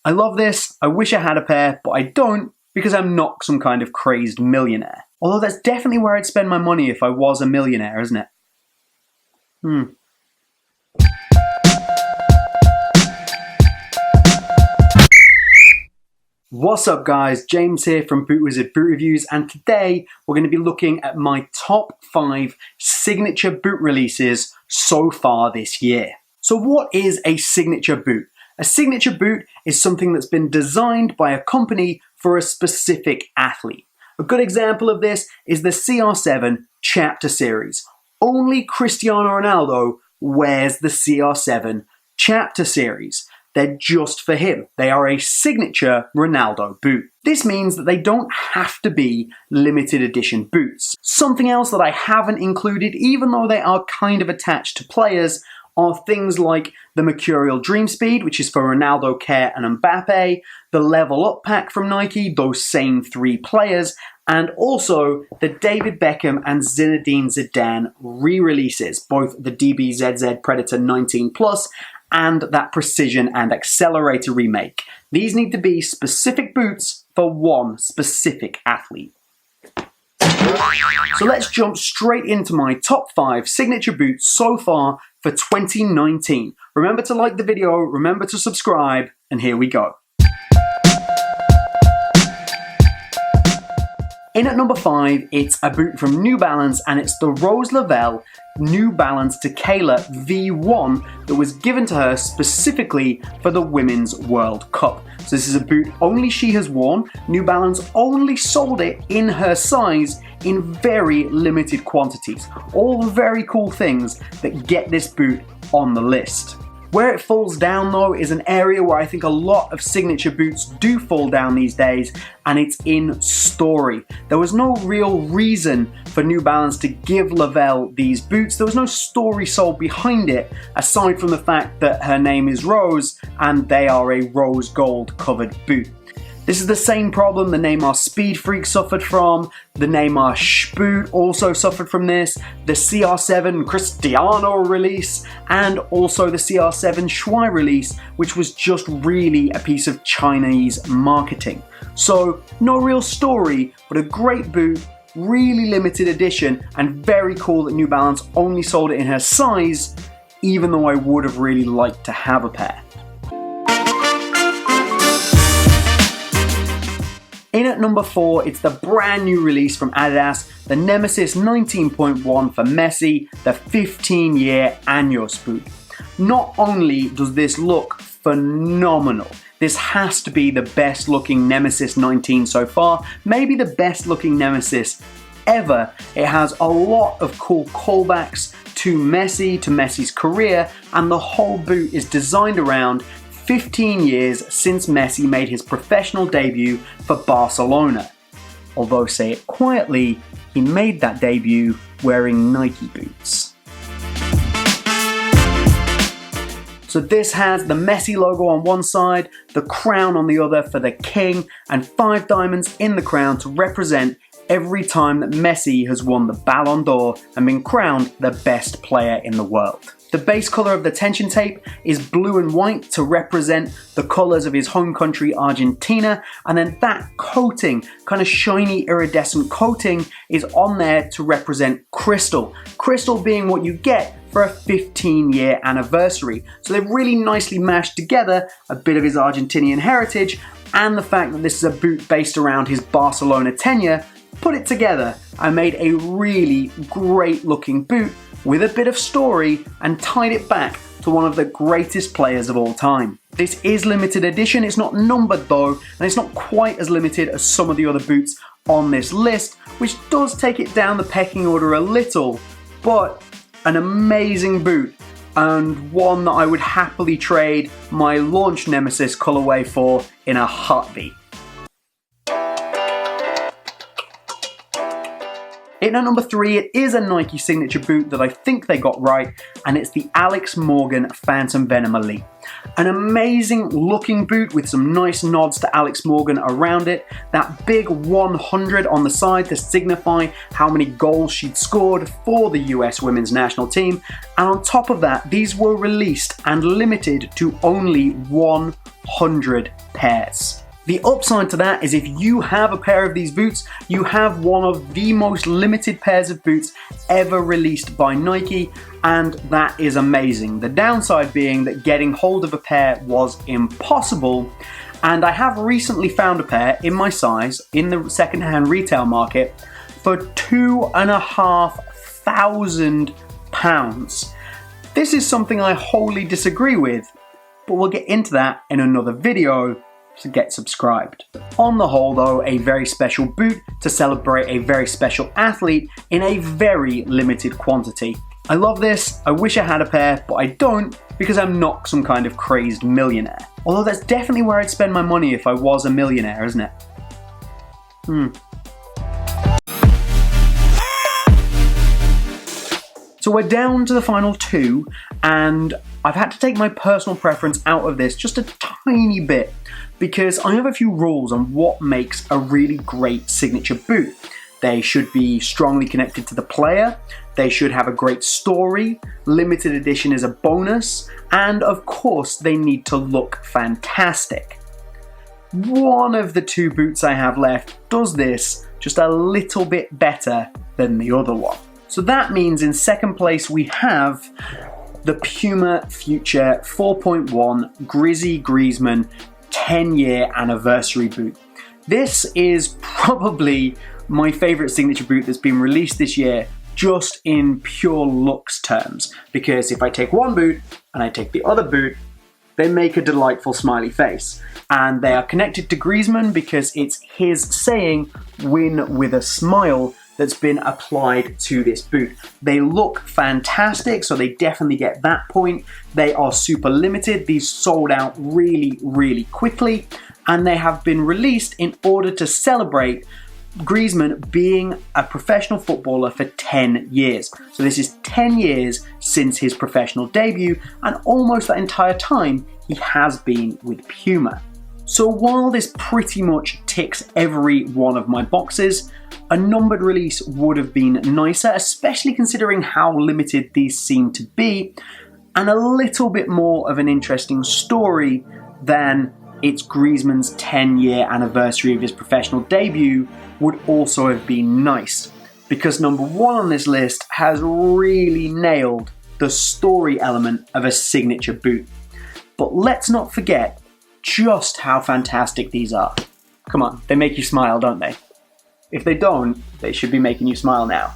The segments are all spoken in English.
I love this, I wish I had a pair, but I don't because I'm not some kind of crazed millionaire. Although that's definitely where I'd spend my money if I was a millionaire, isn't it? What's up guys, James here from BootWizard Boot Reviews, and today we're going to be looking at my top 5 signature boot releases so far this year. So what is a signature boot? A signature boot is something that's been designed by a company for a specific athlete. A good example of this is the CR7 Chapter Series. Only Cristiano Ronaldo wears the CR7 Chapter Series. They're just for him. They are a signature Ronaldo boot. This means that they don't have to be limited edition boots. Something else that I haven't included, even though they are kind of attached to players, are things like the Mercurial Dream Speed, which is for Ronaldo, Kerr and Mbappe, the Level Up pack from Nike, those same 3 players, and also the David Beckham and Zinedine Zidane re-releases, both the DBZZ Predator 19 Plus and that Precision and Accelerator remake. These need to be specific boots for one specific athlete. So let's jump straight into my top 5 signature boots so far for 2019. Remember to like the video, remember to subscribe, and here we go. In at number 5, it's a boot from New Balance, and it's the Rose Lavelle New Balance Tequila V1 that was given to her specifically for the Women's World Cup. So this is a boot only she has worn. New Balance only sold it in her size in very limited quantities. All very cool things that get this boot on the list. Where it falls down though is an area where I think a lot of signature boots do fall down these days, and it's in story. There was no real reason for New Balance to give Lavelle these boots. There was no story sold behind it, aside from the fact that her name is Rose and they are a rose gold covered boot. This is the same problem the Neymar Speed Freak suffered from, the Neymar Spoot also suffered from this, the CR7 Cristiano release, and also the CR7 Shui release, which was just really a piece of Chinese marketing. So, no real story, but a great boot, really limited edition, and very cool that New Balance only sold it in her size, even though I would have really liked to have a pair. In at number 4, it's the brand new release from Adidas, the Nemeziz 19.1 for Messi, the 15-year Años boot. Not only does this look phenomenal, this has to be the best looking Nemeziz 19 so far, maybe the best looking Nemeziz ever. It has a lot of cool callbacks to Messi, to Messi's career, and the whole boot is designed around 15 years since Messi made his professional debut for Barcelona. Although, say it quietly, he made that debut wearing Nike boots. So this has the Messi logo on one side, the crown on the other for the king, and 5 diamonds in the crown to represent every time that Messi has won the Ballon d'Or and been crowned the best player in the world. The base colour of the tension tape is blue and white to represent the colours of his home country Argentina, and then that coating, kind of shiny iridescent coating, is on there to represent crystal. Crystal being what you get for a 15-year anniversary. So they've really nicely mashed together a bit of his Argentinian heritage and the fact that this is a boot based around his Barcelona tenure. Put it together and made a really great looking boot with a bit of story and tied it back to one of the greatest players of all time. This is limited edition, it's not numbered though, and it's not quite as limited as some of the other boots on this list, which does take it down the pecking order a little, but an amazing boot, and one that I would happily trade my launch Nemeziz colorway for in a heartbeat. In at number 3, it is a Nike signature boot that I think they got right, and it's the Alex Morgan Phantom Venom Elite. An amazing looking boot with some nice nods to Alex Morgan around it, that big 100 on the side to signify how many goals she'd scored for the US women's national team, and on top of that, these were released and limited to only 100 pairs. The upside to that is if you have a pair of these boots, you have one of the most limited pairs of boots ever released by Nike, and that is amazing. The downside being that getting hold of a pair was impossible, and I have recently found a pair in my size in the secondhand retail market for £2,500. This is something I wholly disagree with, but we'll get into that in another video. So get subscribed. On the whole though, a very special boot to celebrate a very special athlete in a very limited quantity. I love this, I wish I had a pair, but I don't because I'm not some kind of crazed millionaire. Although that's definitely where I'd spend my money if I was a millionaire, isn't it? So we're down to the final 2, and I've had to take my personal preference out of this just a tiny bit because I have a few rules on what makes a really great signature boot. They should be strongly connected to the player, they should have a great story, limited edition is a bonus, and of course they need to look fantastic. One of the 2 boots I have left does this just a little bit better than the other one. So that means in second place we have the Puma Future 4.1 Grizzy Griezmann 10-year anniversary boot. This is probably my favourite signature boot that's been released this year, just in pure looks terms, because if I take one boot and I take the other boot, they make a delightful smiley face, and they are connected to Griezmann because it's his saying "win with a smile" that's been applied to this boot. They look fantastic, so they definitely get that point. They are super limited. These sold out really, really quickly, and they have been released in order to celebrate Griezmann being a professional footballer for 10 years. So this is 10 years since his professional debut, and almost that entire time he has been with Puma. So while this pretty much ticks every one of my boxes, a numbered release would have been nicer, especially considering how limited these seem to be, and a little bit more of an interesting story than it's Griezmann's 10-year anniversary of his professional debut would also have been nice, because number 1 on this list has really nailed the story element of a signature boot. But let's not forget just how fantastic these are. Come on, they make you smile, don't they? If they don't, they should be making you smile now.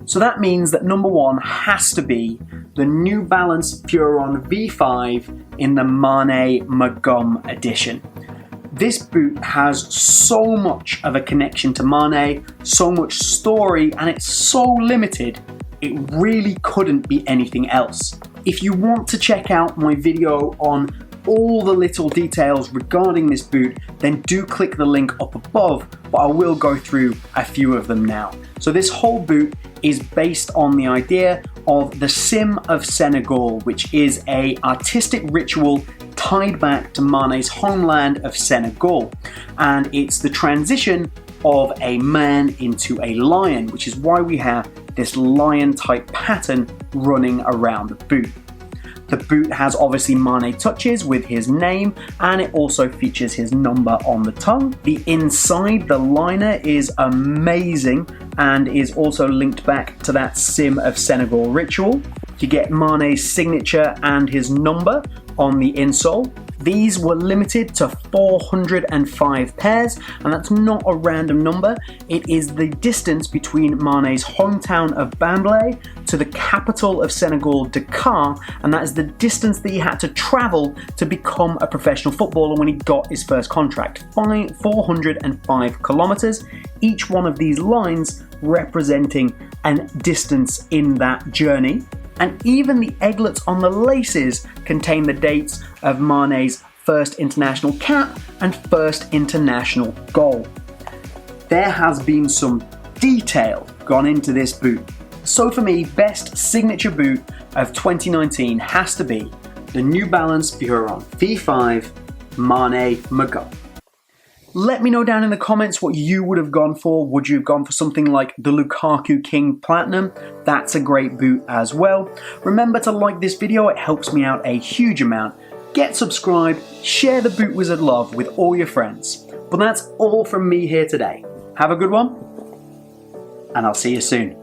So that means that number 1 has to be the New Balance Furon V5 in the Mane Magum edition. This boot has so much of a connection to Mane, so much story, and it's so limited, it really couldn't be anything else. If you want to check out my video on all the little details regarding this boot, then do click the link up above, but I will go through a few of them now. So this whole boot is based on the idea of the Sim of Senegal, which is an artistic ritual tied back to Mane's homeland of Senegal, and it's the transition of a man into a lion, which is why we have this lion type pattern running around the boot. The boot has obviously Mane touches with his name, and it also features his number on the tongue. The inside, the liner, is amazing and is also linked back to that Sim of Senegal ritual. You get Mane's signature and his number on the insole. These were limited to 405 pairs, and that's not a random number. It is the distance between Mane's hometown of Bamblé to the capital of Senegal, Dakar, and that is the distance that he had to travel to become a professional footballer when he got his first contract. 405 kilometers, each one of these lines representing a distance in that journey. And even the eglets on the laces contain the dates of Mane's first international cap and first international goal. There has been some detail gone into this boot. So for me, best signature boot of 2019 has to be the New Balance Buron V5 Mane Magoo. Let me know down in the comments what you would have gone for. Would you have gone for something like the Lukaku King Platinum? That's a great boot as well. Remember to like this video, it helps me out a huge amount. Get subscribed, share the Boot Wizard love with all your friends. But that's all from me here today. Have a good one, and I'll see you soon.